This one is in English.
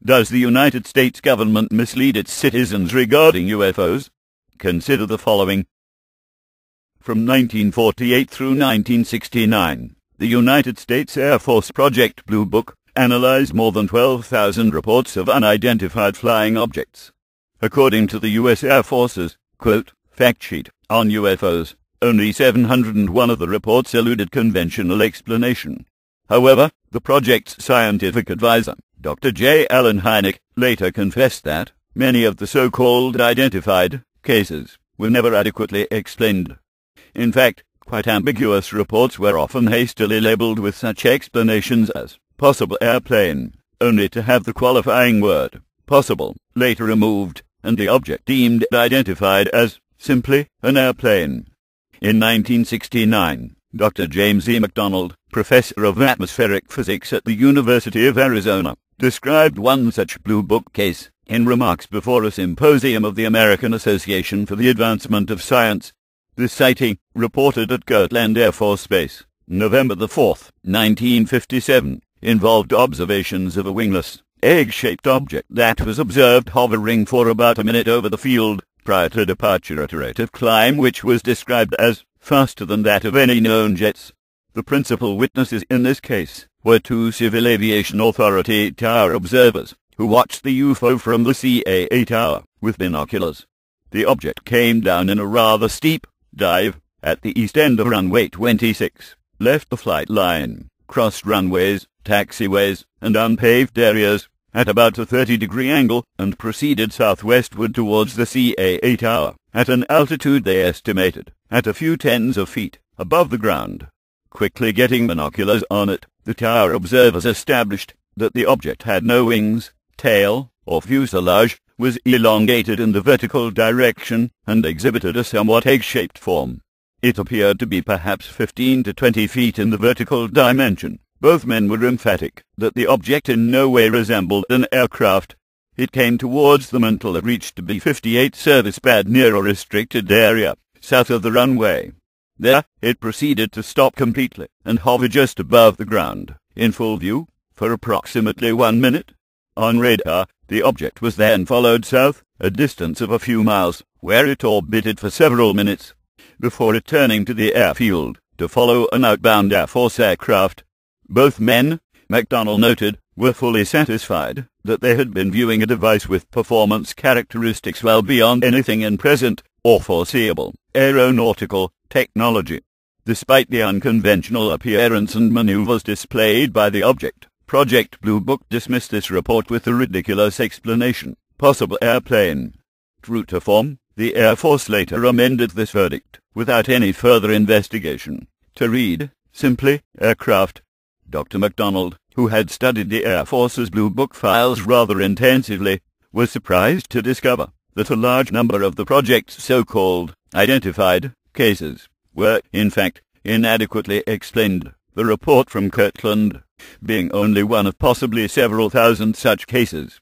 Does the United States government mislead its citizens regarding UFOs? Consider the following. From 1948 through 1969, the United States Air Force Project Blue Book analyzed more than 12,000 reports of unidentified flying objects. According to the U.S. Air Force's, quote, fact sheet on UFOs, only 701 of the reports eluded conventional explanation. However, the project's scientific advisor, Dr. J. Allen Hynek, later confessed that many of the so-called identified cases were never adequately explained. In fact, quite ambiguous reports were often hastily labeled with such explanations as possible airplane, only to have the qualifying word possible later removed, and the object deemed identified as simply an airplane. In 1969, Dr. James E. McDonald, professor of atmospheric physics at the University of Arizona, described one such Blue Book case in remarks before a symposium of the American Association for the Advancement of Science. This sighting, reported at Kirtland Air Force Base, November 4, 1957, involved observations of a wingless, egg-shaped object that was observed hovering for about a minute over the field prior to departure at a rate of climb which was described as faster than that of any known jets. The principal witnesses in this case were two Civil Aviation Authority tower observers who watched the UFO from the CAA tower with binoculars. The object came down in a rather steep dive at the east end of runway 26, left the flight line, crossed runways, taxiways, and unpaved areas at about a 30-degree angle, and proceeded southwestward towards the CAA tower at an altitude they estimated at a few tens of feet above the ground. Quickly getting binoculars on it, the tower observers established that the object had no wings, tail, or fuselage, was elongated in the vertical direction, and exhibited a somewhat egg-shaped form. It appeared to be perhaps 15 to 20 feet in the vertical dimension. Both men were emphatic that the object in no way resembled an aircraft. It came towards them until it reached the B-58 service pad near a restricted area south of the runway. There, it proceeded to stop completely and hover just above the ground, in full view, for approximately 1 minute. On radar, the object was then followed south, a distance of a few miles, where it orbited for several minutes, before returning to the airfield to follow an outbound Air Force aircraft. Both men, McDonald noted, were fully satisfied that they had been viewing a device with performance characteristics well beyond anything in present or foreseeable aeronautical technology. Despite the unconventional appearance and maneuvers displayed by the object, Project Blue Book dismissed this report with the ridiculous explanation, possible airplane. True to form, the Air Force later amended this verdict, without any further investigation, to read, simply, aircraft. Dr. McDonald, who had studied the Air Force's Blue Book files rather intensively, was surprised to discover that a large number of the project's so-called identified cases were, in fact, inadequately explained, the report from Kirtland being only one of possibly several thousand such cases.